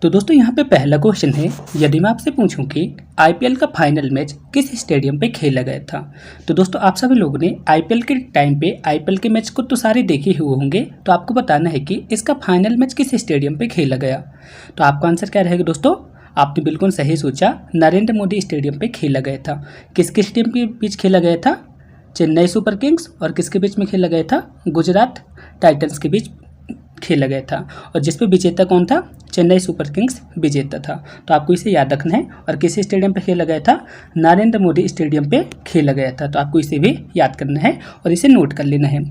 तो दोस्तों यहाँ पे पहला क्वेश्चन है, यदि मैं आपसे पूछूं कि आईपीएल का फाइनल मैच किस स्टेडियम पे खेला गया था। तो दोस्तों आप सभी लोगों ने आईपीएल के टाइम पे आईपीएल के मैच को तो सारे देखे हुए होंगे, तो आपको बताना है कि इसका फाइनल मैच किस स्टेडियम पे खेला गया। तो आपका आंसर क्या रहेगा दोस्तों? आपने बिल्कुल सही सोचा, नरेंद्र मोदी स्टेडियम पे खेला गया था। किसके स्टेडियम के बीच खेला गया था? चेन्नई सुपर किंग्स और किसके बीच में खेला गया था? गुजरात टाइटंस के बीच खेला गया था। और जिसपे विजेता कौन था? चेन्नई सुपर किंग्स विजेता था। तो आपको इसे याद रखना है। और किस स्टेडियम पे खेला गया था? नरेंद्र मोदी स्टेडियम पे खेला गया था। तो आपको इसे भी याद करना है और इसे नोट कर लेना है।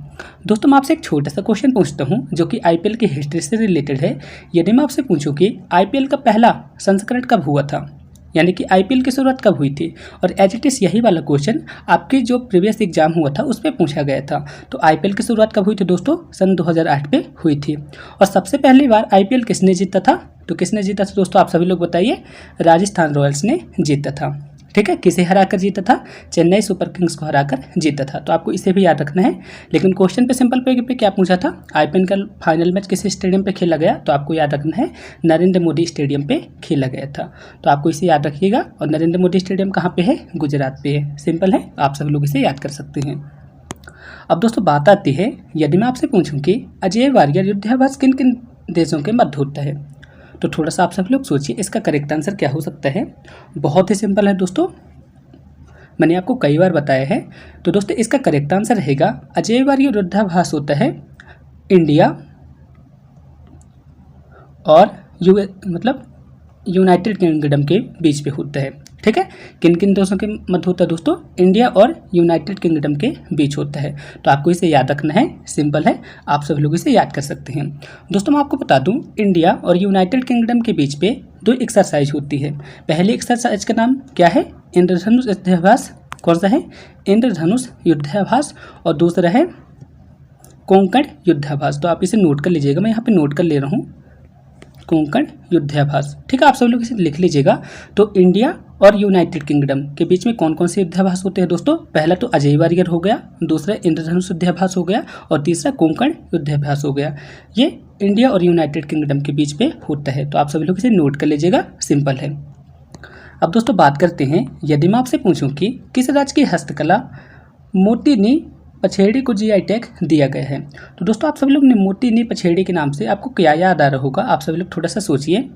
दोस्तों मैं आपसे एक छोटा सा क्वेश्चन पूछता हूँ जो कि आईपीएल की हिस्ट्री से रिलेटेड है। यदि मैं आपसे पूछूं कि आईपीएल का पहला संस्करण कब हुआ था, यानी कि आईपीएल की शुरुआत कब हुई थी, और एज इट इज़ यही वाला क्वेश्चन आपके जो प्रीवियस एग्जाम हुआ था उस पर पूछा गया था। तो आईपीएल की शुरुआत कब हुई थी दोस्तों? सन 2008 पे हुई थी। और सबसे पहली बार आईपीएल किसने जीता था? तो किसने जीता था दोस्तों? आप सभी लोग बताइए। राजस्थान रॉयल्स ने जीता था। ठीक है, किसे हराकर जीता था? चेन्नई सुपर किंग्स को हराकर जीता था। तो आपको इसे भी याद रखना है। लेकिन क्वेश्चन पे सिंपल पे क्या पूछा था? आईपीएल का फाइनल मैच किस स्टेडियम पे खेला गया? तो आपको याद रखना है नरेंद्र मोदी स्टेडियम पे खेला गया था। तो आपको इसे याद रखिएगा। और नरेंद्र मोदी स्टेडियम कहाँ पे है? गुजरात पे है। सिंपल है, आप सभी लोग इसे याद कर सकते हैं। अब दोस्तों बात आती है, यदि मैं आपसे पूछूं कि अजय वारियर युद्धाभ्यास किन किन देशों के मध्य होता है, तो थोड़ा सा आप सभी लोग सोचिए इसका करेक्ट आंसर क्या हो सकता है। बहुत ही सिंपल है दोस्तों, मैंने आपको कई बार बताया है। तो दोस्तों इसका करेक्ट आंसर रहेगा, अजय वारियर युद्धाभ्यास होता है इंडिया और यूनाइटेड किंगडम के बीच पे होता है। ठीक है, किन किन देशों के मध्य होता है दोस्तों? इंडिया और यूनाइटेड किंगडम के बीच होता है। तो आपको इसे याद रखना है। सिंपल है, आप सभी लोग इसे याद कर सकते हैं। दोस्तों मैं आपको बता दूं, इंडिया और यूनाइटेड किंगडम के बीच पे दो एक्सरसाइज होती है। पहली एक्सरसाइज का नाम क्या है? इंद्रधनुष युद्धाभ्यास। कौन सा है? इंद्रधनुष युद्धाभ्यास। और दूसरा है कोंकण युद्धाभ्यास। तो आप इसे नोट कर लीजिएगा, मैं यहाँ पे नोट कर ले रहा हूँ, कोंकण युद्धाभ्यास। ठीक है, आप सब लोग इसे लिख लीजिएगा। तो इंडिया और यूनाइटेड किंगडम के बीच में कौन कौन से युद्धाभ्यास होते हैं दोस्तों? पहला तो अजय वारियर हो गया, दूसरा इंद्रधनुष युद्धाभ्यास हो गया, और तीसरा कोंकण युद्धाभ्यास हो गया। ये इंडिया और यूनाइटेड किंगडम के बीच पे होता है। तो आप सभी लोग इसे नोट कर लीजिएगा, सिंपल है। अब दोस्तों बात करते हैं, यदि मैं आपसे पूछूं कि किस राज्य की हस्तकला मोतीनी पछेड़ी को जीआई टैग दिया गया है, तो दोस्तों आप सभी लोग ने मोतीनी पछेड़ी के नाम से आपको क्या याद आ रहा होगा? आप सभी लोग थोड़ा सा सोचिए।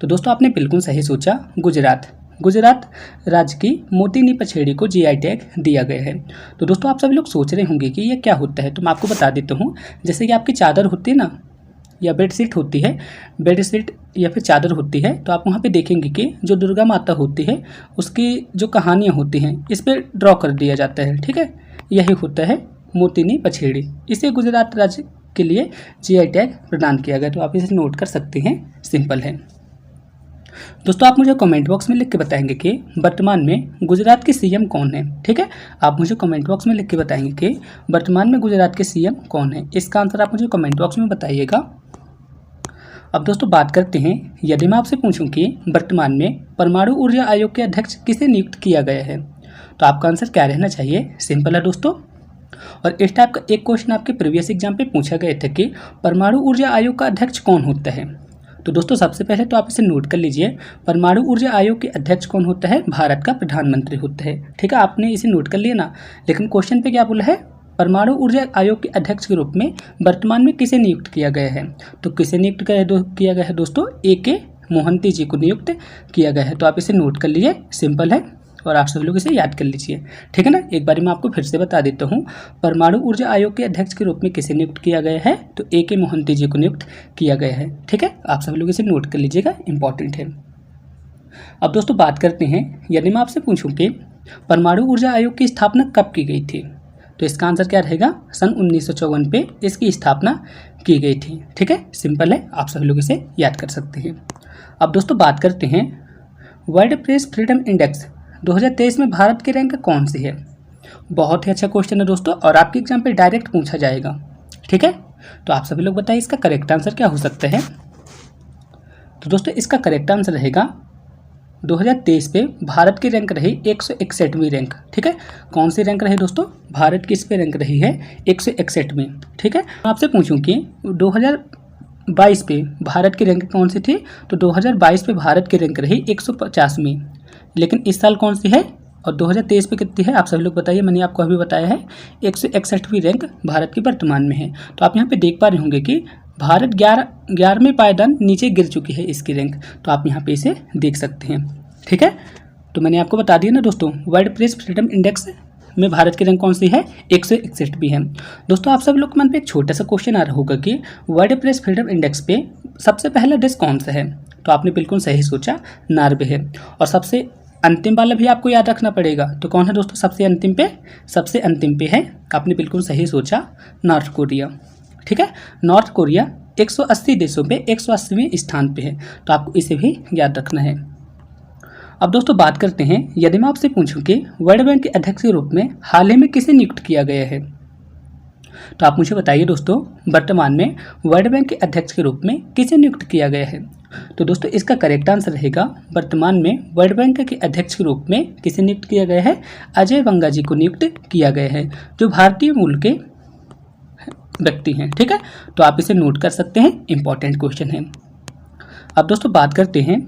तो दोस्तों आपने बिल्कुल सही सोचा, गुजरात राज्य की मोतीनी पछेड़ी को जीआई टैग दिया गया है। तो दोस्तों आप सभी लोग सोच रहे होंगे कि ये क्या होता है, तो मैं आपको बता देता हूँ। जैसे कि आपकी चादर होती है ना, या बेडशीट होती है, बेडशीट या फिर चादर होती है, तो आप वहाँ पे देखेंगे कि जो दुर्गा माता होती है उसकी जो कहानियाँ होती हैं इस पर ड्रॉ कर दिया जाता है। ठीक है, यही होता है मोतीनी पछेड़ी। इसे गुजरात राज्य के लिए जीआई टैग प्रदान किया गया। तो आप इसे नोट कर सकते हैं, सिंपल है। दोस्तों आप मुझे कमेंट बॉक्स में लिख के बताएंगे कि वर्तमान में गुजरात के सीएम कौन है। ठीक है, आप मुझे कमेंट बॉक्स में लिख के बताएंगे कि वर्तमान में गुजरात के सीएम कौन है। इसका आंसर आप मुझे कमेंट बॉक्स में बताइएगा। अब दोस्तों बात करते हैं, यदि मैं आपसे पूछूं कि वर्तमान में परमाणु ऊर्जा आयोग के अध्यक्ष किसे नियुक्त किया गया है, तो आपका आंसर क्या रहना चाहिए? सिंपल है दोस्तों। और इस टाइप का एक क्वेश्चन आपके प्रीवियस एग्जाम पे पूछा गया था कि परमाणु ऊर्जा आयोग का अध्यक्ष कौन होता है। तो दोस्तों सबसे पहले तो आप इसे नोट कर लीजिए, परमाणु ऊर्जा आयोग के अध्यक्ष कौन होता है? भारत का प्रधानमंत्री होता है। ठीक है, आपने इसे नोट कर लिया ना। लेकिन क्वेश्चन पे क्या बोला है? परमाणु ऊर्जा आयोग के अध्यक्ष के रूप में वर्तमान में किसे नियुक्त किया गया है? तो किसे नियुक्त किया गया है दोस्तों? AK मोहंती जी को नियुक्त किया गया है। तो आप इसे नोट कर लीजिए, सिंपल है। और आप सभी लोग इसे याद कर लीजिए। ठीक है ना, एक बार मैं आपको फिर से बता देता हूँ, परमाणु ऊर्जा आयोग के अध्यक्ष के रूप में किसे नियुक्त किया गया है? तो AK मोहंती जी को नियुक्त किया गया है। ठीक है, आप सभी लोग इसे नोट कर लीजिएगा, इंपॉर्टेंट है। अब दोस्तों बात करते हैं, यदि मैं आपसे पूछूं कि परमाणु ऊर्जा आयोग की स्थापना कब की गई थी, तो इसका आंसर क्या रहेगा? सन 1954 पे इसकी स्थापना की गई थी। ठीक है, सिंपल है, आप सभी लोग इसे याद कर सकते हैं। अब दोस्तों बात करते हैं, वर्ल्ड प्रेस फ्रीडम इंडेक्स 2023 में भारत की रैंक कौन सी है? बहुत ही अच्छा क्वेश्चन है दोस्तों, और आपके एग्जाम पे डायरेक्ट पूछा जाएगा। ठीक है, तो आप सभी लोग बताइए इसका करेक्ट आंसर क्या हो सकता है। तो दोस्तों इसका करेक्ट आंसर रहेगा 2023 पे भारत की रैंक रही 161वीं रैंक। ठीक है, कौन सी रैंक रही दोस्तों? भारत की इस पे रैंक रही है 161वीं। ठीक है, मैं आपसे पूछूं कि 2022 पे भारत की रैंक कौन सी थी? तो 2022 पे भारत की रैंक रही 150वीं। लेकिन इस साल कौन सी है और 2023 पे कितनी है, आप सभी लोग बताइए। मैंने आपको अभी बताया है 161वीं रैंक भारत की वर्तमान में है। तो आप यहाँ पे देख पा रहे होंगे कि भारत 11वें पायदान नीचे गिर चुकी है इसकी रैंक। तो आप यहाँ पे इसे देख सकते हैं। ठीक है, तो मैंने आपको बता दिया ना दोस्तों, वर्ल्ड प्रेस फ्रीडम इंडेक्स में भारत की रैंक कौन सी है? 161 है। दोस्तों आप सब लोग के मन पे एक छोटा सा क्वेश्चन आ रहा होगा कि वर्ल्ड प्रेस फ्रीडम इंडेक्स पे सबसे पहला देश कौन सा है? तो आपने बिल्कुल सही सोचा, नॉर्वे है। और सबसे अंतिम वाला भी आपको याद रखना पड़ेगा। तो कौन है दोस्तों सबसे अंतिम पे? सबसे अंतिम पे है, आपने बिल्कुल सही सोचा, नॉर्थ कोरिया। ठीक है, नॉर्थ कोरिया 180 देशों पे 180वें स्थान पे है। तो आपको इसे भी याद रखना है। अब दोस्तों बात करते हैं, यदि मैं आपसे पूछूं कि वर्ल्ड बैंक के अध्यक्ष के रूप में हाल ही में किसे नियुक्त किया गया है? तो आप मुझे बताइए दोस्तों, वर्तमान में वर्ल्ड बैंक के अध्यक्ष के रूप में किसे नियुक्त किया गया है? तो दोस्तों इसका करेक्ट आंसर रहेगा, वर्तमान में वर्ल्ड बैंक के अध्यक्ष के रूप में किसे नियुक्त किया गया है? अजय बंगा जी को नियुक्त किया गया है, जो भारतीय मूल के व्यक्ति हैं। ठीक है, तो आप इसे नोट कर सकते हैं, इंपॉर्टेंट क्वेश्चन है। अब दोस्तों बात करते हैं,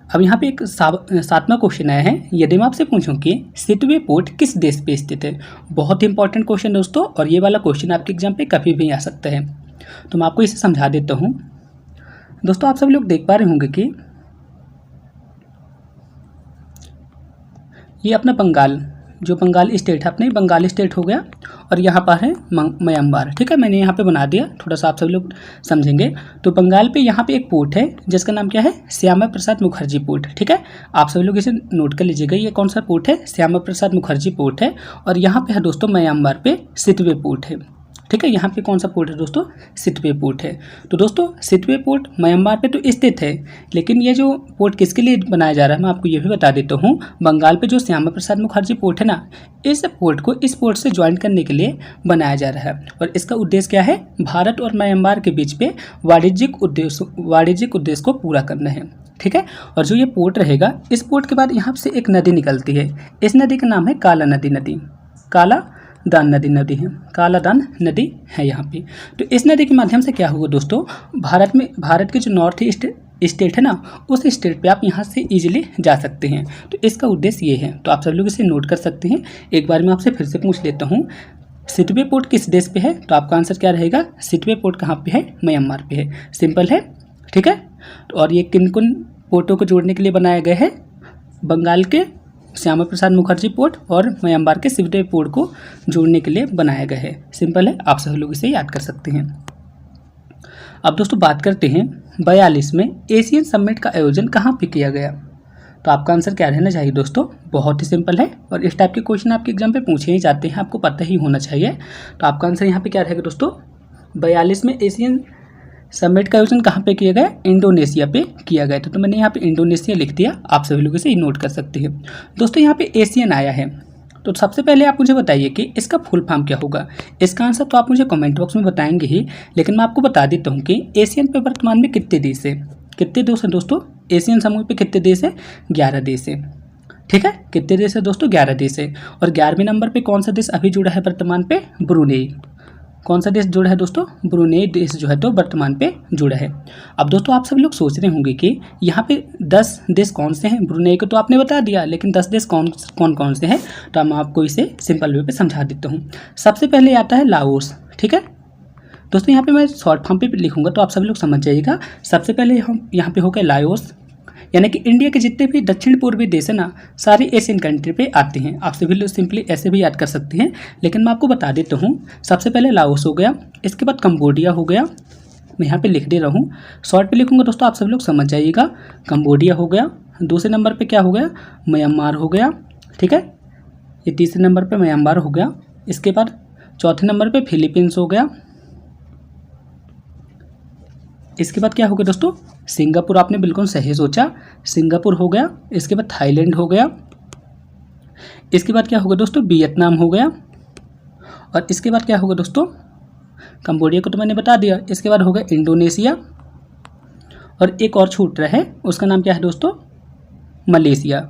अब यहाँ पे एक 7वां क्वेश्चन आया है, यदि मैं आपसे पूछूं कि सिटवे पोर्ट किस देश पे स्थित है? बहुत इंपॉर्टेंट क्वेश्चन दोस्तों, और ये वाला क्वेश्चन आपके एग्जाम पे कभी भी आ सकता है। तो मैं आपको इसे समझा देता हूँ। दोस्तों आप सब लोग देख पा रहे होंगे कि ये अपना बंगाल, जो बंगाल स्टेट है, अपने बंगाल स्टेट हो गया, और यहाँ पर है म्यांमार। ठीक है, मैंने यहाँ पे बना दिया, थोड़ा सा आप सब लोग समझेंगे। तो बंगाल पे यहाँ पे एक पोर्ट है जिसका नाम क्या है? श्यामा प्रसाद मुखर्जी पोर्ट। ठीक है, आप सभी लोग इसे नोट कर लीजिएगा, ये कौन सा पोर्ट है? श्यामा प्रसाद मुखर्जी पोर्ट है। और यहाँ पे है दोस्तों म्यांमार पे सिटवे पोर्ट है। ठीक है, यहाँ पे कौन सा पोर्ट है दोस्तों? सिटवे पोर्ट है। तो दोस्तों सिटवे पोर्ट म्यांमार पे तो स्थित है, लेकिन ये जो पोर्ट किसके लिए बनाया जा रहा है मैं आपको ये भी बता देता हूँ। बंगाल पे जो श्यामा प्रसाद मुखर्जी पोर्ट है ना, इस पोर्ट को इस पोर्ट से ज्वाइन करने के लिए बनाया जा रहा है। और इसका उद्देश्य क्या है? भारत और म्यांमार के बीच पे वाणिज्यिक उद्देश्य को पूरा करना है। ठीक है, और जो ये पोर्ट रहेगा, इस पोर्ट के बाद यहाँ से एक नदी निकलती है, इस नदी का नाम है काला नदी काला दान नदी है, काला दान नदी है यहाँ पे। तो इस नदी के माध्यम से क्या होगा दोस्तों, भारत के जो नॉर्थ ईस्ट स्टेट है ना, उस स्टेट पे आप यहाँ से इजीली जा सकते हैं। तो इसका उद्देश्य ये है। तो आप सब लोग इसे नोट कर सकते हैं। एक बार मैं आपसे फिर से पूछ लेता हूँ, सिटवे पोर्ट किस देश पे है? तो आपका आंसर क्या रहेगा? सिटवे पोर्ट कहाँ पे है? म्यांमार पे है। सिंपल है। ठीक है, और ये किन पोर्टों को जोड़ने के लिए बनाया गया है? बंगाल के श्यामा प्रसाद मुखर्जी पोर्ट और म्यांमार के सिटवे पोर्ट को जोड़ने के लिए बनाया गया है। सिंपल है, आप सभी लोग इसे याद कर सकते हैं। अब दोस्तों बात करते हैं 42 में एशियन समिट का आयोजन कहाँ पे किया गया? तो आपका आंसर क्या रहना चाहिए दोस्तों? बहुत ही सिंपल है, और इस टाइप के क्वेश्चन आपके एग्जाम पे पूछे ही जाते हैं, आपको पता ही होना चाहिए। तो आपका आंसर यहाँ पे क्या रहेगा दोस्तों? 42 में एशियन समिट का आयोजन कहाँ पे किया गया? इंडोनेशिया पे किया गया था। तो मैंने यहाँ पे इंडोनेशिया लिख दिया, आप सभी लोग इसे नोट कर सकते हैं। दोस्तों यहाँ पे एशियन आया है, तो सबसे पहले आप मुझे बताइए कि इसका फुल फॉर्म क्या होगा? इसका आंसर तो आप मुझे कमेंट बॉक्स में बताएंगे ही, लेकिन मैं आपको बता देता हूँ कि एशियन पे वर्तमान में कितने देश है? कितने देश हैं दोस्तों? एशियन समूह पे कितने देश है? 11 देश है। ठीक है, कितने देश है दोस्तों? 11 देश है। और 11वें नंबर पे कौन सा देश अभी जुड़ा है वर्तमान पे? ब्रुनेई। कौन सा देश जुड़ा है दोस्तों? ब्रुनेई देश जो है तो वर्तमान पे जुड़ा है। अब दोस्तों आप सब लोग सोच रहे होंगे कि यहाँ पे 10 देश कौन से हैं? ब्रुनेई को तो आपने बता दिया, लेकिन 10 देश कौन से हैं? तो मैं आपको इसे सिंपल वे पे समझा देता हूँ। सबसे पहले आता है लाओस। ठीक है दोस्तों, यहाँ पे मैं शॉर्ट फॉर्म पे लिखूंगा तो आप सभी लोग समझ जाइएगा। सबसे पहले हम यहाँ पे हो गया लाओस, यानी कि इंडिया के जितने भी दक्षिण पूर्वी देश है ना, सारे एशियन कंट्री पे आते हैं। आप सभी लोग सिंपली ऐसे भी याद कर सकते हैं, लेकिन मैं आपको बता देता हूँ। सबसे पहले लाओस हो गया, इसके बाद कंबोडिया हो गया, मैं यहाँ पे लिख दे रहा हूँ, शॉर्ट पे लिखूंगा दोस्तों, आप सभी लोग समझ जाइएगा। कंबोडिया हो गया, दूसरे नंबर पर क्या हो गया? म्यांमार हो गया। ठीक है, ये तीसरे नंबर पर म्यांमार हो गया। इसके बाद चौथे नंबर पर फिलीपींस हो गया। इसके बाद क्या हो गया दोस्तों? सिंगापुर। आपने बिल्कुल सही सोचा, सिंगापुर हो गया। इसके बाद थाईलैंड हो गया। इसके बाद क्या होगा दोस्तों? वियतनाम हो गया। और इसके बाद क्या होगा दोस्तों? कंबोडिया को तो मैंने बता दिया। इसके बाद हो गया इंडोनेशिया, और एक और छूट रहा है, उसका नाम क्या है दोस्तों? मलेशिया।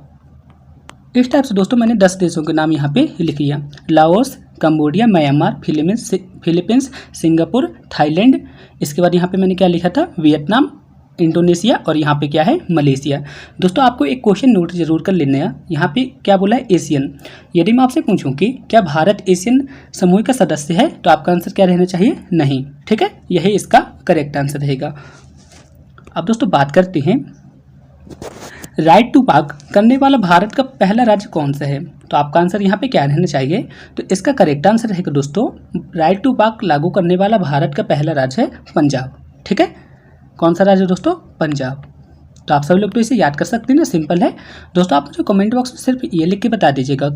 इस टाइप से दोस्तों मैंने 10 देशों के नाम यहाँ पे लिख लिया। Laos, Cambodia, Myanmar, Philippines, Singapore, Thailand, इसके बाद यहाँ पे मैंने क्या लिखा था, वियतनाम, इंडोनेशिया और यहाँ पे क्या है, मलेशिया। दोस्तों आपको एक क्वेश्चन नोट जरूर कर लेना है, यहाँ पे क्या बोला है, एशियन। यदि मैं आपसे पूछूं कि क्या भारत एशियन समूह का सदस्य है, तो आपका आंसर क्या रहना चाहिए, नहीं। ठीक है, यही इसका करेक्ट आंसर रहेगा। अब दोस्तों बात करते हैं राइट टू वॉक करने वाला भारत का पहला राज्य कौन सा है, तो आपका आंसर यहाँ पे क्या रहना चाहिए, तो इसका करेक्ट आंसर रहेगा दोस्तों, राइट टू वॉक लागू करने वाला भारत का पहला राज्य है पंजाब। ठीक है, कौन सा राज्य दोस्तों, पंजाब। तो आप सभी लोग तो इसे याद कर सकते हैं ना, सिंपल है। दोस्तों आप मुझे कमेंट बॉक्स में सिर्फ ये लिख के बता दीजिएगा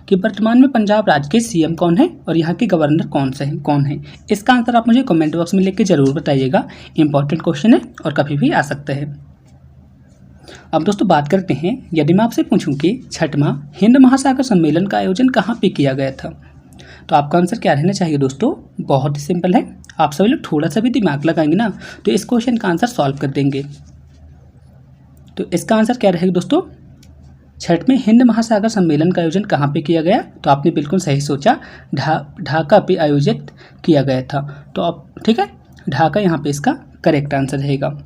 कि वर्तमान में पंजाब राज्य के सीएम कौन है और यहाँ के गवर्नर कौन है। इसका आंसर आप मुझे कमेंट बॉक्स में लिख के जरूर बताइएगा, इंपॉर्टेंट क्वेश्चन है और कभी भी आ सकता है। अब दोस्तों बात करते हैं, यदि मैं आपसे पूछूं कि छठवां हिंद महासागर सम्मेलन का आयोजन कहाँ पे किया गया था, तो आपका आंसर क्या रहना चाहिए दोस्तों, बहुत ही सिंपल है। आप सभी लोग थोड़ा सा भी दिमाग लगाएंगे ना तो इस क्वेश्चन का आंसर सॉल्व कर देंगे। तो इसका आंसर क्या रहेगा दोस्तों, छठवें हिंद महासागर सम्मेलन का आयोजन कहाँ पे किया गया, तो आपने बिल्कुल सही सोचा, ढाका पे आयोजित किया गया था। तो आप ठीक है, ढाका यहाँ पे इसका करेक्ट आंसर रहेगा।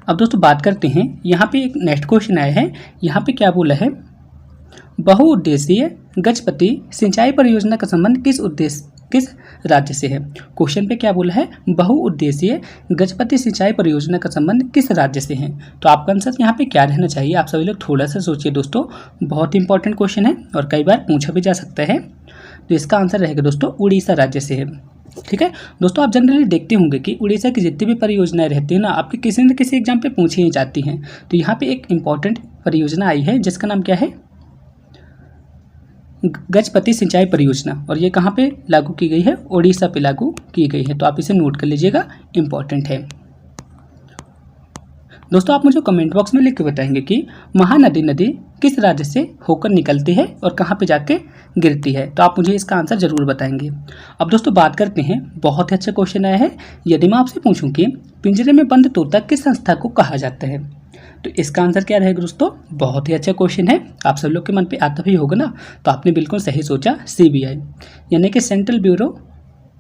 अब दोस्तों बात करते हैं, यहाँ पे एक नेक्स्ट क्वेश्चन आया है, यहाँ पे क्या बोला है, बहुउद्देशीय गजपति सिंचाई परियोजना का संबंध किस राज्य से है। क्वेश्चन पे क्या बोला है, बहुउद्देशीय गजपति सिंचाई परियोजना का संबंध किस राज्य से है। तो आपका आंसर यहाँ पे क्या रहना चाहिए, आप सभी लोग थोड़ा सा सोचिए दोस्तों, बहुत इंपॉर्टेंट क्वेश्चन है और कई बार पूछा भी जा सकता है। तो इसका आंसर रहेगा दोस्तों, उड़ीसा राज्य से है। ठीक है दोस्तों, आप जनरली देखते होंगे कि उड़ीसा की जितनी भी परियोजनाएं रहती हैं ना, आपके किसी न किसी एग्जाम पे पूछी ही जाती हैं। तो यहाँ पे एक इम्पॉर्टेंट परियोजना आई है जिसका नाम क्या है, गजपति सिंचाई परियोजना, और ये कहाँ पे लागू की गई है, उड़ीसा पे लागू की गई है। तो आप इसे नोट कर लीजिएगा, इम्पॉर्टेंट है। दोस्तों आप मुझे कमेंट बॉक्स में लिख के बताएंगे कि महानदी नदी किस राज्य से होकर निकलती है और कहाँ पे जाके गिरती है, तो आप मुझे इसका आंसर जरूर बताएंगे। अब दोस्तों बात करते हैं, बहुत ही अच्छा क्वेश्चन आया है, यदि मैं आपसे पूछूं कि पिंजरे में बंद तोता किस संस्था को कहा जाता है, तो इसका आंसर क्या रहेगा दोस्तों, बहुत ही अच्छा क्वेश्चन है, आप सब लोग के मन पे आता भी होगा ना। तो आपने बिल्कुल सही सोचा, CBI यानी कि सेंट्रल ब्यूरो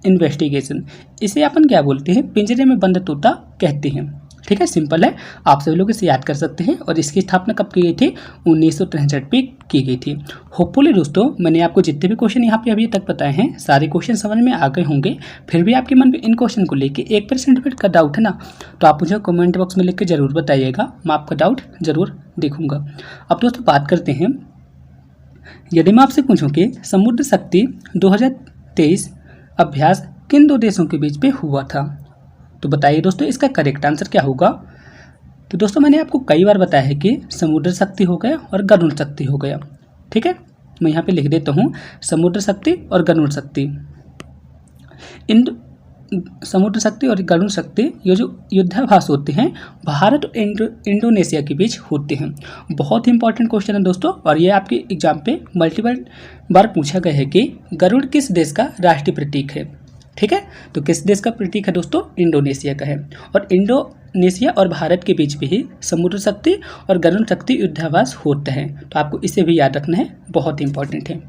इन्वेस्टिगेशन, इसे अपन क्या बोलते हैं, पिंजरे में बंद तोता कहते हैं। ठीक है, सिंपल है, आप सभी लोग इसे याद कर सकते हैं। और इसकी स्थापना कब की गई थी, 1963 पे की गई थी। होपफुली दोस्तों मैंने आपको जितने भी क्वेश्चन यहाँ पे अभी तक बताए हैं, सारे क्वेश्चन समझ में आ गए होंगे। फिर भी आपके मन में इन क्वेश्चन को लेके 1% भी का डाउट है ना, तो आप मुझे कमेंट बॉक्स में लिख के जरूर बताइएगा, मैं आपका डाउट जरूर देखूंगा। अब दोस्तों बात करते हैं, यदि मैं आपसे पूछूं कि समुद्र शक्ति 2023 अभ्यास किन दो देशों के बीच पे हुआ था, तो बताइए दोस्तों इसका करेक्ट आंसर क्या होगा। तो दोस्तों मैंने आपको कई बार बताया है कि समुद्र शक्ति हो गया और गरुड़ शक्ति हो गया। ठीक है, मैं यहाँ पे लिख देता हूँ, समुद्र शक्ति और गरुड़ शक्ति। इन समुद्र शक्ति और गरुड़ शक्ति ये जो युद्धाभ्यास होते हैं भारत और इंडोनेशिया के बीच होते हैं। बहुत ही इंपॉर्टेंट क्वेश्चन है दोस्तों, और ये आपके एग्जाम पे मल्टीपल बार पूछा गया है कि गरुड़ किस देश का राष्ट्रीय प्रतीक है। ठीक है, तो किस देश का प्रतीक है दोस्तों, इंडोनेशिया का है। और इंडोनेशिया और भारत के बीच भी ही समुद्र शक्ति और गरुड़ शक्ति युद्धाभ्यास होता है, तो आपको इसे भी याद रखना है, बहुत इंपॉर्टेंट है।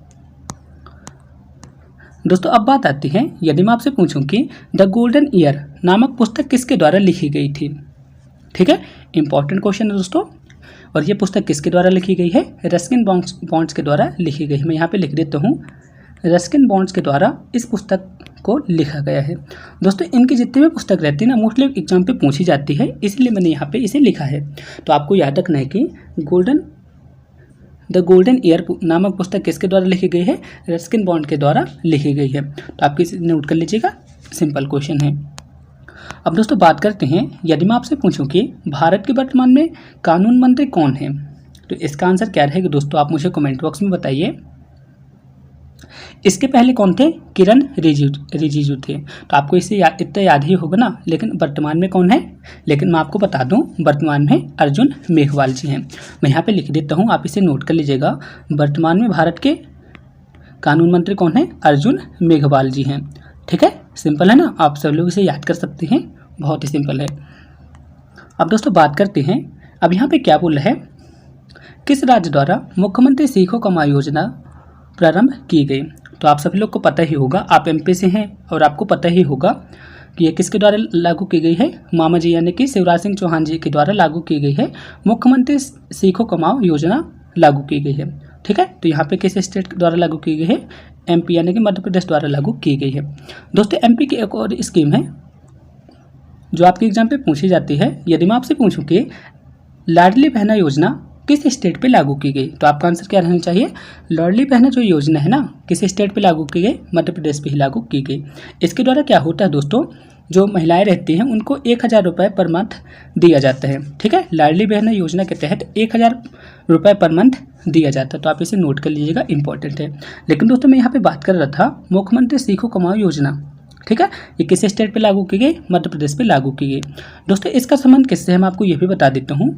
दोस्तों अब बात आती है, यदि मैं आपसे पूछूं कि द गोल्डन ईयर नामक पुस्तक किसके द्वारा लिखी गई थी। ठीक है, इंपॉर्टेंट क्वेश्चन है दोस्तों, और ये पुस्तक किसके द्वारा लिखी गई है, रस्किन बॉन्ड्स के द्वारा लिखी गई है। मैं यहाँ पे लिख देता हूँ, रस्किन बॉन्ड्स के द्वारा इस पुस्तक को लिखा गया है। दोस्तों इनकी जितनी भी पुस्तक रहती है ना, मोस्टली एग्जाम पे पूछी जाती है, इसलिए मैंने यहाँ पे इसे लिखा है। तो आपको याद रखना है कि द गोल्डन ईयर नामक पुस्तक किसके द्वारा लिखी गई है, रस्किन बॉन्ड के द्वारा लिखी गई है। तो आप इसे नोट कर लीजिएगा, सिंपल क्वेश्चन है। अब दोस्तों बात करते हैं, यदि मैं आपसे पूछूं कि भारत के वर्तमान में कानून मंत्री कौन है, तो इसका आंसर क्या रहेगा दोस्तों, आप मुझे कमेंट बॉक्स में बताइए। इसके पहले कौन थे, किरण रिजिजू थे, तो आपको इसे इतना याद ही होगा ना। लेकिन वर्तमान में कौन है, लेकिन मैं आपको बता दूं, वर्तमान में अर्जुन मेघवाल जी हैं। मैं यहाँ पे लिख देता हूँ, आप इसे नोट कर लीजिएगा। वर्तमान में भारत के कानून मंत्री कौन है, अर्जुन मेघवाल जी हैं। ठीक है, सिंपल है ना, आप सब लोग इसे याद कर सकते हैं, बहुत ही सिंपल है। अब दोस्तों बात करते हैं, अब यहाँ पे क्या बोल रहा है, किस राज्य द्वारा मुख्यमंत्री सीखो कमाई योजना प्रारंभ की गई। तो आप सभी लोग को पता ही होगा, आप एमपी से हैं और आपको पता ही होगा कि ये किसके द्वारा लागू की गई है, मामा जी यानी कि शिवराज सिंह चौहान जी के द्वारा लागू की गई है। मुख्यमंत्री सीखो कमाओ योजना लागू की गई है। ठीक है, तो यहाँ पे किस स्टेट द्वारा लागू की गई है, एमपी यानी कि मध्य प्रदेश द्वारा लागू की गई है। दोस्तों एमपी की एक और स्कीम है जो आपके एग्जाम पे पूछी जाती है। यदि मैं आपसे पूछूं कि लाडली बहना योजना किस स्टेट पे लागू की गई, तो आपका आंसर क्या रहना चाहिए, लाडली बहना जो योजना है ना, किस स्टेट पे लागू की गई, मध्य प्रदेश पे ही लागू की गई। इसके द्वारा क्या होता है दोस्तों, जो महिलाएं रहती हैं उनको 1000 रुपये पर मंथ दिया जाता है। ठीक है, लाडली बहना योजना के तहत 1000 रुपये पर मंथ दिया जाता है। तो आप इसे नोट कर लीजिएगा, इंपॉर्टेंट है। लेकिन दोस्तों मैं यहाँ पे बात कर रहा था मुख्यमंत्री सीखो कमाओ योजना। ठीक है, ये किस स्टेट पे लागू की गई, मध्य प्रदेश पे लागू की गई। दोस्तों इसका संबंध किससे है मैं आपको ये भी बता देता हूँ।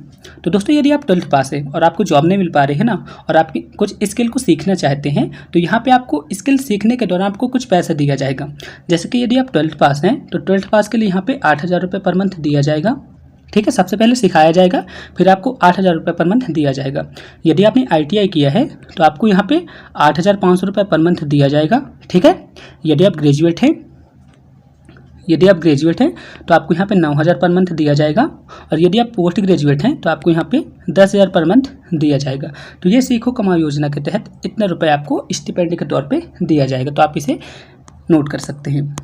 तो दोस्तों यदि आप 12th पास है और आपको जॉब नहीं मिल पा रही है ना, और आप कुछ स्किल को सीखना चाहते हैं, तो यहाँ पे आपको स्किल सीखने के दौरान आपको कुछ पैसा दिया जाएगा। जैसे कि यदि आप 12th पास हैं तो 12th पास के लिए यहाँ पे 8000 रुपये पर मंथ दिया जाएगा। ठीक है, सबसे पहले सिखाया जाएगा, फिर आपको 8000 रुपये पर मंथ दिया जाएगा। यदि आपने ITI किया है तो आपको यहाँ पे 8500 रुपये पर मंथ दिया जाएगा। ठीक है, यदि आप ग्रेजुएट हैं तो आपको यहाँ पे 9000 पर मंथ दिया जाएगा, और यदि आप पोस्ट ग्रेजुएट हैं तो आपको यहाँ पे 10000 पर मंथ दिया जाएगा। तो ये सीखो कमाओ योजना के तहत इतना रुपये आपको स्टिपेंड के तौर पे दिया जाएगा। तो आप इसे नोट कर सकते हैं।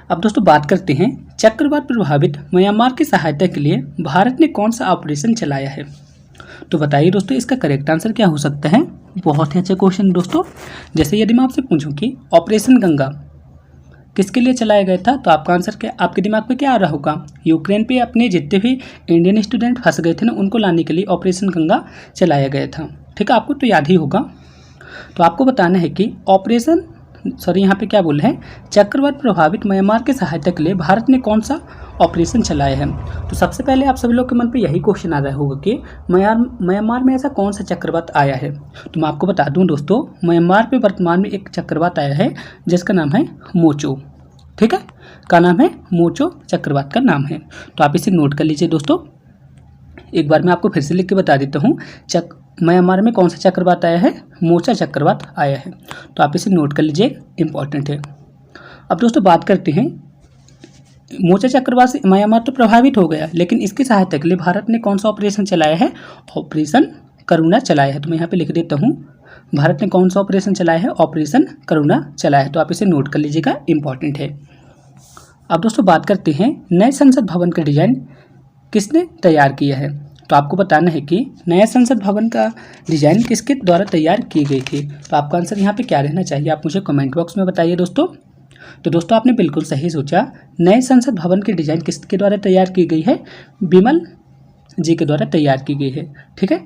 अब दोस्तों बात करते हैं चक्रवात प्रभावित म्यांमार की सहायता के लिए भारत ने कौन सा ऑपरेशन चलाया है। तो बताइए दोस्तों इसका करेक्ट आंसर क्या हो सकता है। बहुत ही अच्छा क्वेश्चन दोस्तों। जैसे यदि मैं आपसे पूछूं कि ऑपरेशन गंगा किसके लिए चलाया गया था, तो आपका आंसर क्या, आपके दिमाग में क्या आ रहा होगा, यूक्रेन पे अपने जितने भी इंडियन स्टूडेंट फंस गए थे ना, उनको लाने के लिए ऑपरेशन गंगा चलाया गया था। ठीक है, आपको तो याद ही होगा। तो आपको बताना है कि यहाँ पे क्या बोल रहे हैं, चक्रवात प्रभावित म्यांमार की सहायता के लिए भारत ने कौन सा ऑपरेशन चलाया है। तो सबसे पहले आप सभी लोग के मन पे यही क्वेश्चन आ रहा होगा कि म्यांमार में ऐसा कौन सा चक्रवात आया है। तो मैं आपको बता दूं दोस्तों, म्यांमार पे वर्तमान में एक चक्रवात आया है जिसका नाम है मोचो। ठीक है, का नाम है मोचो, चक्रवात का नाम है। तो आप इसे नोट कर लीजिए दोस्तों। एक बार मैं आपको फिर से लिख के बता देता हूँ, म्यांमार में कौन सा चक्रवात आया है, मोचा चक्रवात आया है। तो आप इसे नोट कर लीजिए, इंपॉर्टेंट है। अब दोस्तों बात करते हैं, मोचा चक्रवात से म्यांमार तो प्रभावित हो गया, लेकिन इसकी सहायता के लिए भारत ने कौन सा ऑपरेशन चलाया है, ऑपरेशन करुणा चलाया है। तो मैं यहाँ पे लिख देता हूँ, भारत ने कौन सा ऑपरेशन चलाया है, ऑपरेशन करुणा चलाया है। तो आप इसे नोट कर लीजिएगा, इंपॉर्टेंट है। अब दोस्तों बात करते हैं नए संसद भवन का डिजाइन किसने तैयार किया है। तो आपको बताना है कि नया संसद भवन का डिजाइन किसके द्वारा तैयार की गई थी। तो आपका आंसर यहाँ पे क्या रहना चाहिए, आप मुझे कमेंट बॉक्स में बताइए दोस्तों। तो दोस्तों आपने बिल्कुल सही सोचा, नए संसद भवन की डिजाइन किसके द्वारा तैयार की गई है, बिमल जी के द्वारा तैयार की गई है। ठीक है,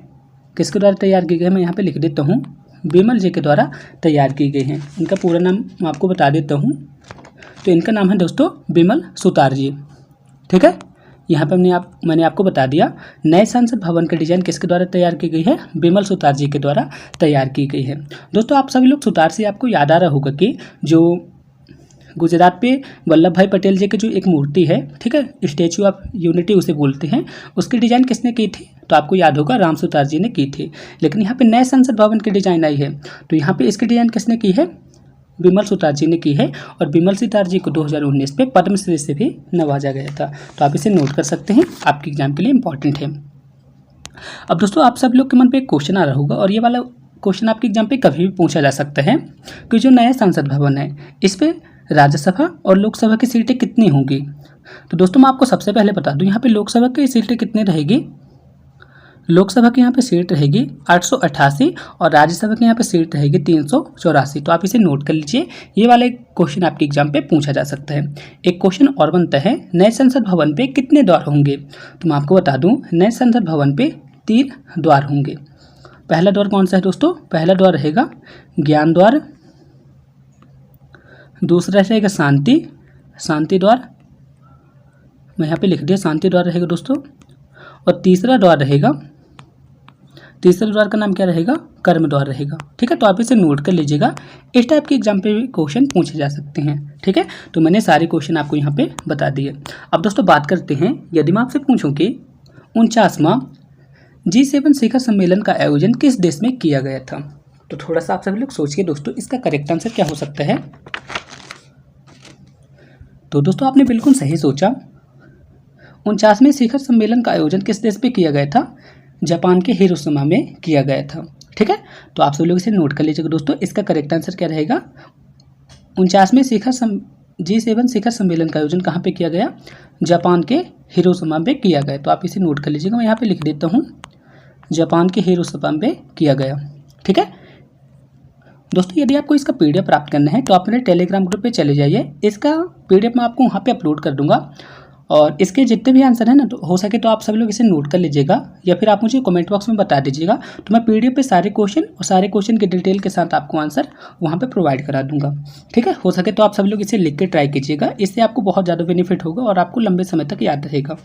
किसके द्वारा तैयार की गई है, मैं यहाँ पे लिख देता हूँ, बिमल जी के द्वारा तैयार की गई है। इनका पूरा नाम मैं आपको बता देता हूँ। तो इनका नाम है दोस्तों बिमल सुतार जी। ठीक है, यहाँ पे मैंने आपको बता दिया, नए संसद भवन का डिजाइन किसके द्वारा तैयार की गई है, बिमल सुतार जी के द्वारा तैयार की गई है। दोस्तों आप सभी लोग सुतार से आपको याद आ रहा होगा कि जो गुजरात पे वल्लभ भाई पटेल जी की जो एक मूर्ति है, ठीक है, स्टैचू ऑफ यूनिटी उसे बोलते हैं, उसकी डिजाइन किसने की थी, तो आपको याद होगा राम सुतार जी ने की थी। लेकिन यहाँ पे नए संसद भवन की डिजाइन आई है, तो यहाँ पे इसकी डिजाइन किसने की है, बिमल सुतार जी ने की है। और बिमल सुतार जी को 2019 में पद्मश्री से भी नवाजा गया था। तो आप इसे नोट कर सकते हैं, आपके एग्जाम के लिए इंपॉर्टेंट है। अब दोस्तों आप सब लोग के मन पे एक क्वेश्चन आ रहा होगा, और ये वाला क्वेश्चन आपके एग्जाम पे कभी भी पूछा जा सकता है कि जो नया संसद भवन है इस पे राज्यसभा और लोकसभा की सीटें कितनी होंगी। तो दोस्तों मैं आपको सबसे पहले बता दूं, यहाँ पे लोकसभा की सीटें कितनी रहेगी, लोकसभा की यहाँ पे सीट रहेगी 888 और राज्यसभा की यहाँ पे सीट रहेगी 384। तो आप इसे नोट कर लीजिए, ये वाला एक क्वेश्चन आपके एग्जाम पे पूछा जा सकता है। एक क्वेश्चन और बनता है, नए संसद भवन पे कितने द्वार होंगे। तो मैं आपको बता दूं, नए संसद भवन पे 3 द्वार होंगे। पहला द्वार कौन सा है दोस्तों, पहला द्वार रहेगा ज्ञान द्वार, दूसरा रहेगा शांति द्वार, मैं यहाँ पे लिख दिया शांति द्वार रहेगा दोस्तों, और तीसरा द्वार का नाम क्या रहेगा, कर्म द्वार रहेगा। ठीक है, तो आप इसे नोट कर लीजिएगा, इस टाइप के एग्जाम पे भी क्वेश्चन पूछे जा सकते हैं। ठीक है, तो मैंने सारे क्वेश्चन आपको यहाँ पे बता दिए। अब दोस्तों बात करते हैं, यदि मैं आपसे पूछूं कि 49वां G7 शिखर सम्मेलन का आयोजन किस देश में किया गया था। तो थोड़ा सा आप सभी लोग सोचिए दोस्तों, इसका करेक्ट आंसर क्या हो सकता है। तो दोस्तों आपने बिल्कुल सही सोचा। 49वें शिखर सम्मेलन का आयोजन किस देश में किया गया था? जापान के हिरोशिमा में किया गया था। ठीक है, तो आप सभी लोग इसे नोट कर लीजिएगा दोस्तों, इसका करेक्ट आंसर क्या रहेगा। 49वें G7 शिखर सम्मेलन का आयोजन कहाँ पे किया गया? जापान के हिरोशिमा में किया गया। तो आप इसे नोट कर लीजिएगा, मैं यहाँ पे लिख देता हूँ, जापान के हिरोशिमा में किया गया। ठीक है दोस्तों, यदि आपको इसका PDF प्राप्त करना है तो आप मेरे टेलीग्राम ग्रुप पे चले जाइए, इसका PDF मैं आपको वहाँ पे अपलोड कर दूंगा। और इसके जितने भी आंसर हैं ना, तो हो सके तो आप सभी लोग इसे नोट कर लीजिएगा, या फिर आप मुझे कमेंट बॉक्स में बता दीजिएगा, तो मैं PDF पे सारे क्वेश्चन और सारे क्वेश्चन की डिटेल के साथ आपको आंसर वहाँ पे प्रोवाइड करा दूंगा। ठीक है, हो सके तो आप सभी लोग इसे लिख के ट्राई कीजिएगा, इससे आपको बहुत ज़्यादा बेनिफिट होगा और आपको लंबे समय तक याद रहेगा।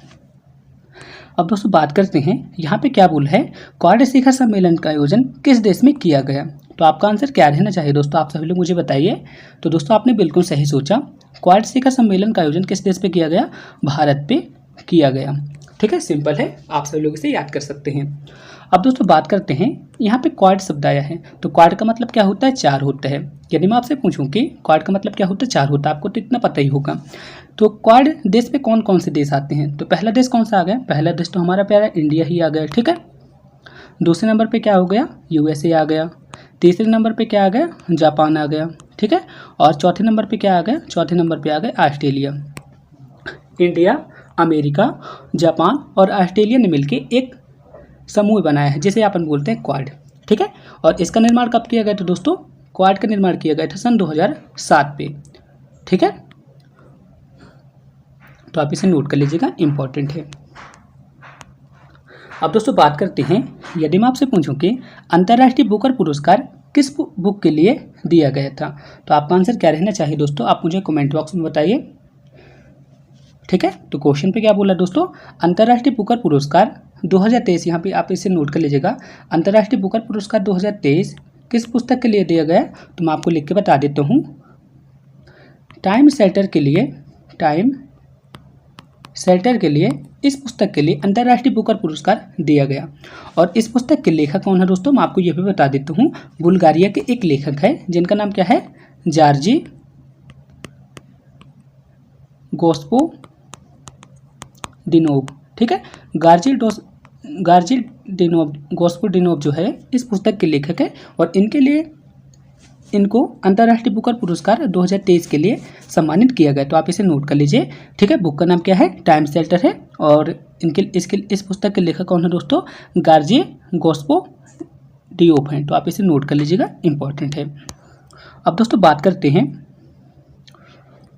अब दोस्तों बात करते हैं, यहाँ पे क्या बोला है, क्वाड शिखर सम्मेलन का आयोजन किस देश में किया गया? तो आपका आंसर क्या रहना चाहिए दोस्तों, आप सभी लोग मुझे बताइए। तो दोस्तों आपने बिल्कुल सही सोचा, क्वाड शिखर सम्मेलन का आयोजन किस देश पे किया गया? भारत पे किया गया। ठीक है, सिंपल है, आप सभी लोग इसे याद कर सकते हैं। अब दोस्तों बात करते हैं, यहाँ पे क्वाड शब्द आया है, तो क्वाड का मतलब क्या होता है? चार होता है। यदि मैं आपसे पूछूं कि क्वाड का मतलब क्या होता है? चार होता है, आपको तो इतना पता ही होगा। तो क्वाड देश पे कौन कौन से देश आते हैं? तो पहला देश कौन सा आ गया? पहला देश तो हमारा प्यारा इंडिया ही आ गया। ठीक है, दूसरे नंबर पे क्या हो गया? USA आ गया। तीसरे नंबर पे क्या आ गया? जापान आ गया। ठीक है, और चौथे नंबर पे क्या आ गया? चौथे नंबर पे आ गया ऑस्ट्रेलिया। इंडिया, अमेरिका, जापान और ऑस्ट्रेलिया ने मिलकर एक समूह बनाया है जिसे अपन बोलते हैं क्वाड। ठीक है, और इसका निर्माण कब किया गया था दोस्तों? क्वाड का निर्माण किया गया था सन 2007 पे। ठीक है, तो आप इसे नोट कर लीजिएगा, इंपॉर्टेंट है। अब दोस्तों बात करते हैं, यदि मैं आपसे पूछूं कि अंतर्राष्ट्रीय बुकर पुरस्कार किस बुक के लिए दिया गया था? तो आपका आंसर क्या रहना चाहिए दोस्तों, आप मुझे कमेंट बॉक्स में बताइए। ठीक है, तो क्वेश्चन पे क्या बोला दोस्तों? अंतर्राष्ट्रीय बुकर पुरस्कार 2023, यहाँ पे आप इसे नोट कर लीजिएगा, अंतर्राष्ट्रीय बुकर पुरस्कार 2023 किस पुस्तक के लिए दिया गया? तो मैं आपको लिख के बता देता हूँ, टाइम सेल्टर के लिए इस पुस्तक के लिए अंतर्राष्ट्रीय बुकर पुरस्कार दिया गया। और इस पुस्तक के लेखक कौन है दोस्तों? मैं आपको यह भी बता देता हूँ, बुल्गारिया के एक लेखक है जिनका नाम क्या है? जॉर्जी गोस्पोडिनोव। ठीक है, गोस्पोडिनोव जो है इस पुस्तक के लेखक है, और इनको अंतर्राष्ट्रीय बुकर पुरस्कार 2023 के लिए सम्मानित किया गया। तो आप इसे नोट कर लीजिए। ठीक है, बुक का नाम क्या है? टाइम सेल्टर है, और इस पुस्तक के लेखक कौन है दोस्तों? गार्जी गोस्पोडिनोव हैं। तो आप इसे नोट कर लीजिएगा, इंपॉर्टेंट है। अब दोस्तों बात करते हैं,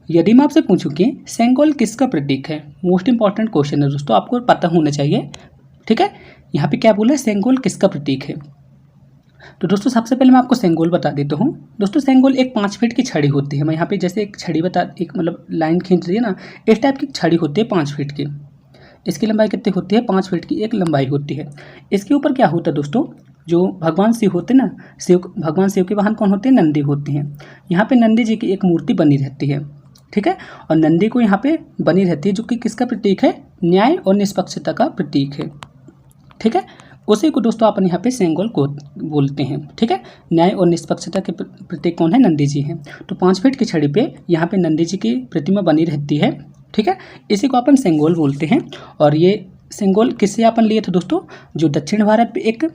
यदि मैं आपसे पूछूं कि सेंगोल किसका प्रतीक है? मोस्ट इंपॉर्टेंट क्वेश्चन है दोस्तों, आपको पता होना चाहिए। ठीक है, यहाँ पे क्या बोला है? सेंगोल किसका प्रतीक है? तो दोस्तों सबसे पहले मैं आपको सेंगोल बता देता हूँ। दोस्तों सेंगोल एक 5 फीट की छड़ी होती है। मैं यहाँ पे जैसे एक छड़ी एक मतलब लाइन खींच रही है ना, इस टाइप की छड़ी होती है 5 फीट की। इसकी लंबाई कितनी होती है? 5 फीट की एक लंबाई होती है। इसके ऊपर क्या होता है दोस्तों? जो भगवान शिव होते हैं ना, भगवान शिव के वाहन कौन होते हैं? नंदी होती हैं। यहाँ पे नंदी जी की एक मूर्ति बनी रहती है। ठीक है, और नंदी को यहाँ पे बनी रहती है, जो कि किसका प्रतीक है? न्याय और निष्पक्षता का प्रतीक है। ठीक है, उसी को दोस्तों अपन यहाँ पे सेंगोल को बोलते हैं। ठीक है, न्याय और निष्पक्षता के प्रतीक कौन है? नंदी जी हैं। तो 5 फीट की छड़ी पे यहाँ पे नंदी जी की प्रतिमा बनी रहती है। ठीक है, इसी को अपन सेंगोल बोलते हैं। और ये सेंगोल किससे अपन लिए थे दोस्तों? जो दक्षिण भारत पे एक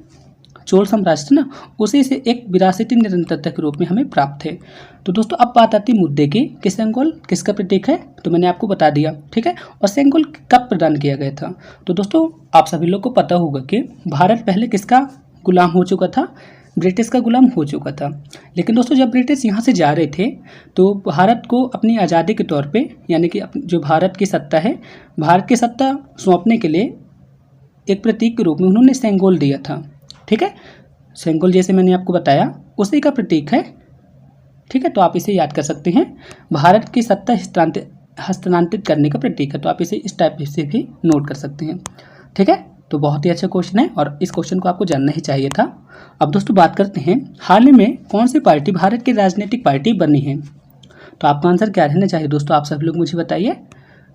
चोल साम्राज्य था ना, उसी से एक विरासती निरंतरता के रूप में हमें प्राप्त है। तो दोस्तों अब बात आती है मुद्दे की कि सेंगोल किसका प्रतीक है, तो मैंने आपको बता दिया। ठीक है, और सेंगोल कब प्रदान किया गया था? तो दोस्तों आप सभी लोग को पता होगा कि भारत पहले किसका गुलाम हो चुका था? ब्रिटिश का गुलाम हो चुका था। लेकिन दोस्तों जब ब्रिटिश यहाँ से जा रहे थे तो भारत को अपनी आज़ादी के तौर पे, यानी कि जो भारत की सत्ता है, भारत की सत्ता सौंपने के लिए एक प्रतीक के रूप में उन्होंने सेंगोल दिया था। ठीक है, सेंगोल जैसे मैंने आपको बताया उसी का प्रतीक है। ठीक है, तो आप इसे याद कर सकते हैं, भारत की सत्ता हस्तांतरित करने का प्रतीक है। तो आप इसे इस टाइप से भी नोट कर सकते हैं। ठीक है, तो बहुत ही अच्छा क्वेश्चन है और इस क्वेश्चन को आपको जानना ही चाहिए था। अब दोस्तों बात करते हैं, हाल ही में कौन सी पार्टी भारत की राजनीतिक पार्टी बनी है? तो आपका आंसर क्या रहना चाहिए दोस्तों, आप सभी लोग मुझे बताइए।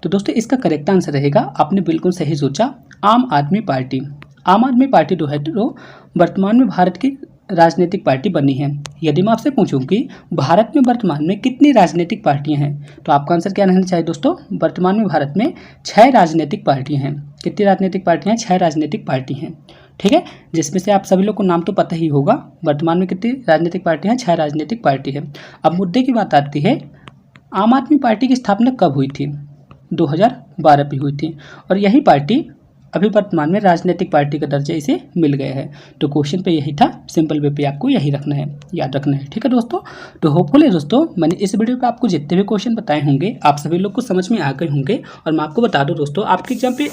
तो दोस्तों इसका करेक्ट आंसर रहेगा, आपने बिल्कुल सही सोचा, आम आदमी पार्टी। आम आदमी पार्टी जो है तो वर्तमान में भारत की राजनीतिक पार्टी बनी है। यदि मैं आपसे पूछूं कि भारत में वर्तमान में कितनी राजनीतिक पार्टियां हैं, तो आपका आंसर क्या रहना चाहिए दोस्तों? वर्तमान में भारत में 6 राजनीतिक पार्टियां हैं। कितनी राजनीतिक पार्टियां हैं? 6 राजनीतिक पार्टी हैं। ठीक है, जिसमें से आप सभी लोग को नाम तो पता ही होगा। वर्तमान में कितनी राजनीतिक पार्टियां हैं? 6 राजनीतिक पार्टी है। अब मुद्दे की बात आती है, आम आदमी पार्टी की स्थापना कब हुई थी? 2012 में हुई थी, और यही पार्टी अभी वर्तमान में राजनीतिक पार्टी का दर्जा इसे मिल गया है। तो क्वेश्चन पे यही था, सिंपल वे पे आपको यही रखना है, याद रखना है। ठीक है दोस्तों, तो होपफुली दोस्तों मैंने इस वीडियो पे आपको जितने भी क्वेश्चन बताए होंगे आप सभी लोग को समझ में आ गए होंगे। और मैं आपको बता दूं दोस्तों, आपके एग्जाम पे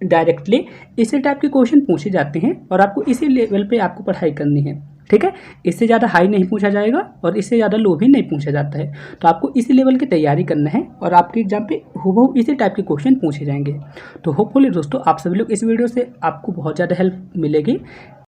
डायरेक्टली इसी टाइप के क्वेश्चन पूछे जाते हैं और आपको इसी लेवल पे आपको पढ़ाई करनी है। ठीक है, इससे ज़्यादा हाई नहीं पूछा जाएगा और इससे ज़्यादा लो भी नहीं पूछा जाता है। तो आपको इसी लेवल की तैयारी करना है और आपके एग्जाम पे हूबहू इसी टाइप के क्वेश्चन पूछे जाएंगे। तो होपफुली दोस्तों आप सभी लोग इस वीडियो से आपको बहुत ज़्यादा हेल्प मिलेगी।